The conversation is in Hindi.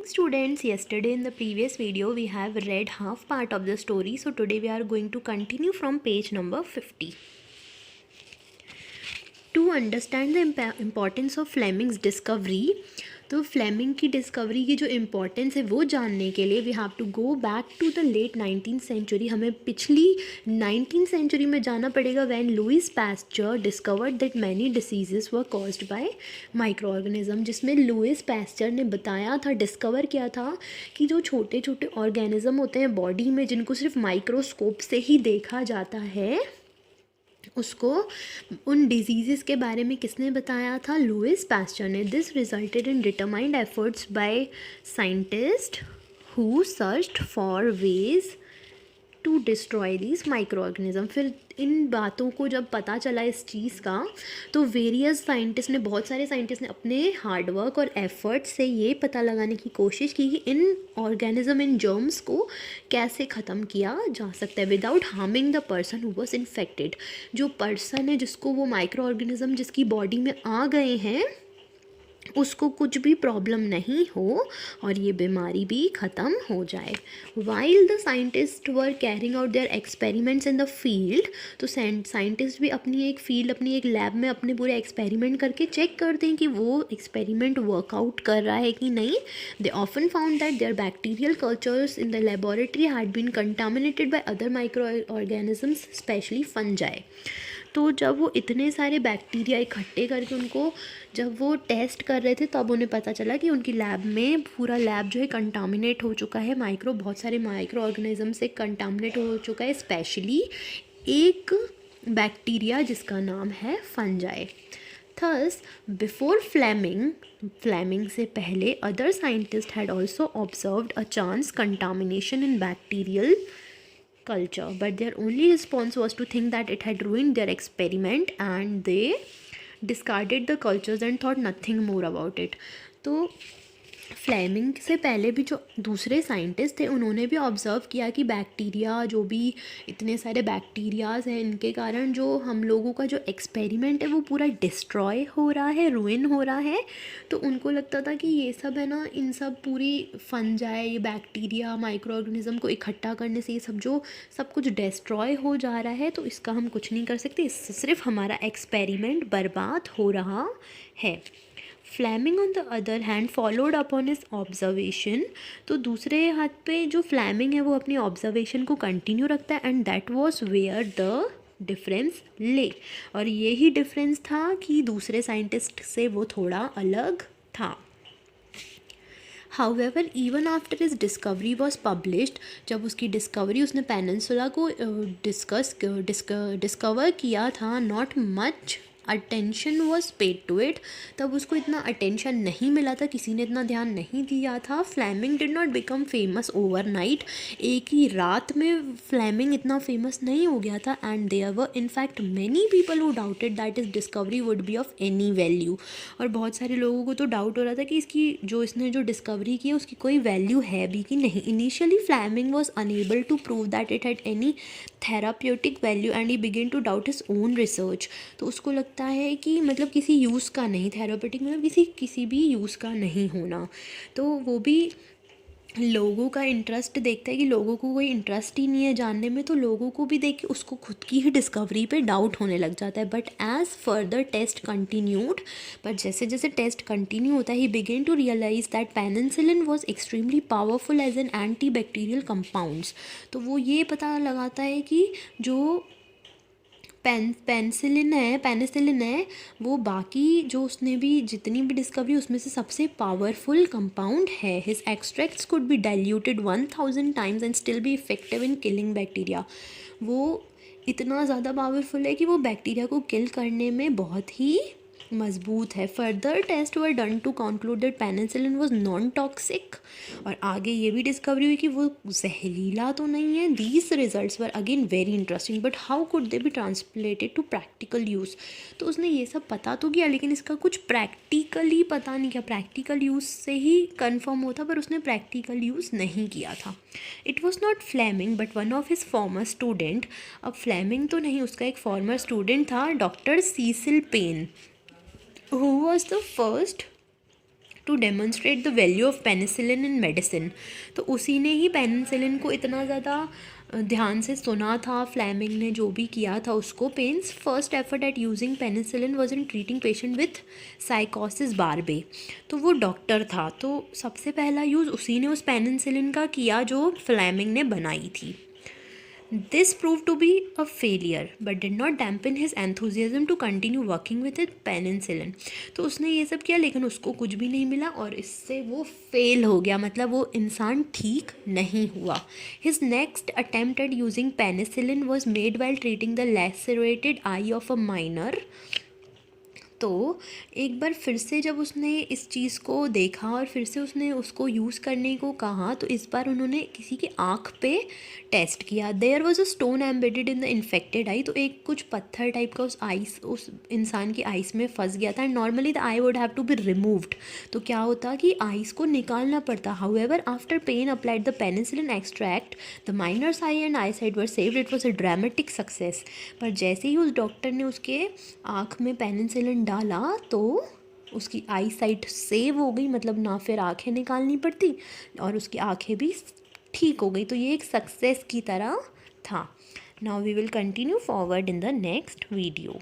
Students, yesterday in the previous video we have read half part of the story, so today we are going to continue from page number 50. To understand the importance of Fleming's discovery, तो फ्लेमिंग की डिस्कवरी की जो इम्पोर्टेंस है वो जानने के लिए we have to go back to the late 19th century. हमें पिछली 19th सेंचुरी में जाना पड़ेगा when Louis Pasteur discovered that many diseases were caused by micro organism, जिसमें लुइस पास्चर ने बताया था, डिस्कवर किया था कि जो छोटे छोटे ऑर्गेनिज्म होते हैं बॉडी में जिनको सिर्फ माइक्रोस्कोप से ही देखा जाता है, उसको उन डिजीज़ के बारे में किसने बताया था? लुइस पास्चर ने. This resulted in determined efforts by scientist who searched for ways to destroy these micro organism. फिर इन बातों को जब पता चला इस चीज़ का, तो वेरियस साइंटिस्ट ने, बहुत सारे साइंटिस्ट ने अपने हार्डवर्क और एफर्ट से ये पता लगाने की कोशिश की कि इन ऑर्गेनिज्म, इन जर्म्स को कैसे ख़त्म किया जा सकता है without harming the person who was infected. जो पर्सन है जिसको वो माइक्रो ऑर्गेनिज्म जिसकी बॉडी में आ गए हैं, उसको कुछ भी प्रॉब्लम नहीं हो और ये बीमारी भी ख़त्म हो जाए. While the scientist were carrying out their experiments in the field, तो साइंटिस्ट भी अपनी एक फील्ड, अपनी एक लैब में अपने पूरे एक्सपेरिमेंट करके चेक करते हैं कि वो एक्सपेरिमेंट वर्कआउट कर रहा है कि नहीं. They often found that their bacterial cultures in the laboratory had been contaminated by other micro organisms, specially fungi. तो जब वो इतने सारे बैक्टीरिया इकट्ठे करके उनको जब वो टेस्ट कर रहे थे, तब उन्हें पता चला कि उनकी लैब में पूरा लैब जो है कंटामिनेट हो चुका है, बहुत सारे माइक्रो ऑर्गेनिज्म से कंटामिनेट हो चुका है, स्पेशली एक बैक्टीरिया जिसका नाम है फंजाई. थस बिफोर फ्लेमिंग से पहले other scientist had also observed a chance contamination in bacterial culture, but their only response was to think that it had ruined their experiment and they discarded the cultures and thought nothing more about it. तो फ्लेमिंग से पहले भी जो दूसरे साइंटिस्ट थे उन्होंने भी ऑब्ज़र्व किया कि बैक्टीरिया, जो भी इतने सारे बैक्टीरियाज़ हैं, इनके कारण जो हम लोगों का जो एक्सपेरिमेंट है वो पूरा डिस्ट्रॉय हो रहा है, रुइन हो रहा है. तो उनको लगता था कि ये सब है ना, इन सब पूरी फंजाई, ये बैक्टीरिया, माइक्रो ऑर्गेनिज्म को इकट्ठा करने से ये सब कुछ डिस्ट्रॉय हो जा रहा है, तो इसका हम कुछ नहीं कर सकते, इससे सिर्फ हमारा एक्सपेरिमेंट बर्बाद हो रहा है. Fleming on the other hand followed upon his observation. तो दूसरे हाथ पे जो फ्लेमिंग है वो अपनी ऑब्जर्वेशन को कंटिन्यू रखता है, and that was where the difference lay. और यही डिफरेंस था कि दूसरे साइंटिस्ट से वो थोड़ा अलग था. However even after his discovery was published, जब उसकी डिस्कवरी, उसने पेनिनसुला को डिस्कवर किया था, not much attention was paid to it. तब उसको इतना अटेंशन नहीं मिला था, किसी ने इतना ध्यान नहीं दिया था. Fleming did not become famous overnight. एक ही रात में फ्लेमिंग इतना फेमस नहीं हो गया था, and there were in fact many people who doubted that is discovery would be of any value. और बहुत सारे लोगों को तो डाउट हो रहा था कि इसने जो डिस्कवरी की है उसकी कोई वैल्यू है भी कि नहीं. Initially Fleming was unable to prove that it had any therapeutic value and he begin to doubt his own research. तो उसको लगता है कि मतलब किसी यूज़ का नहीं, थेराप्यूटिक मतलब किसी भी यूज़ का नहीं होना. तो वो भी लोगों का इंटरेस्ट देखता है कि लोगों को कोई इंटरेस्ट ही नहीं है जानने में, तो लोगों को भी देख के उसको खुद की ही डिस्कवरी पे डाउट होने लग जाता है. But as further test continued, पर जैसे जैसे टेस्ट कंटिन्यू होता है, he begin to realise that penicillin was extremely powerful as an antibacterial compounds. तो वो ये पता लगाता है कि जो पेनिसिलिन है वो बाकी जो उसने भी जितनी भी डिस्कवरी उसमें से सबसे पावरफुल कंपाउंड है. His extracts could be diluted 1000 times and still be effective in killing bacteria. वो इतना ज़्यादा पावरफुल है कि वो बैक्टीरिया को किल करने में बहुत ही मजबूत है. Further tests were done to conclude that penicillin was non toxic. और आगे ये भी डिस्कवरी हुई कि वो जहरीला तो नहीं है. These results were again very interesting, but how could they be translated to practical use. तो उसने ये सब पता तो किया, लेकिन इसका कुछ प्रैक्टिकली पता नहीं किया. प्रैक्टिकल यूज़ से ही कन्फर्म होता, पर उसने प्रैक्टिकल यूज़ नहीं किया था. It was not Fleming but one of his former student. अब फ्लेमिंग तो नहीं, उसका एक फॉर्मर स्टूडेंट था, doctor Cecil Paine, who was the first to demonstrate the value of penicillin in medicine. तो उसी ने ही पेनिसिलिन को इतना ज़्यादा ध्यान से सुना था, फ्लेमिंग ने जो भी किया था उसको। Paine's first effort at using penicillin was in treating patient with sycosis barbae. तो वो डॉक्टर था, तो सबसे पहला यूज़ उसी ने उस पेनिसिलिन का किया जो फ्लेमिंग ने बनाई थी। This proved to be a failure but did not dampen his enthusiasm to continue working with it penicillin। तो उसने ये सब किया लेकिन उसको कुछ भी नहीं मिला और इससे वो फेल हो गया, मतलब वो इंसान ठीक नहीं हुआ। His next attempt at using penicillin was made while treating the lacerated eye of a minor। तो एक बार फिर से जब उसने इस चीज़ को देखा और फिर से उसने उसको यूज़ करने को कहा, तो इस बार उन्होंने किसी की आँख पे टेस्ट किया। There was a stone embedded in the infected eye. तो एक कुछ पत्थर टाइप का उस इंसान की आइस में फंस गया था and normally the eye would have to be removed. तो क्या होता कि आइस को निकालना पड़ता। However after Paine applied the penicillin extract the miner's eye and eye sight were saved. It was a dramatic success. पर जैसे ही उस डॉक्टर ने उसके आँख में पेनिसिलिन डाला तो उसकी आई साइट सेव हो गई, मतलब ना फिर आंखें निकालनी पड़ती और उसकी आंखें भी ठीक हो गई। तो ये एक सक्सेस की तरह था। Now we will continue forward in the next video.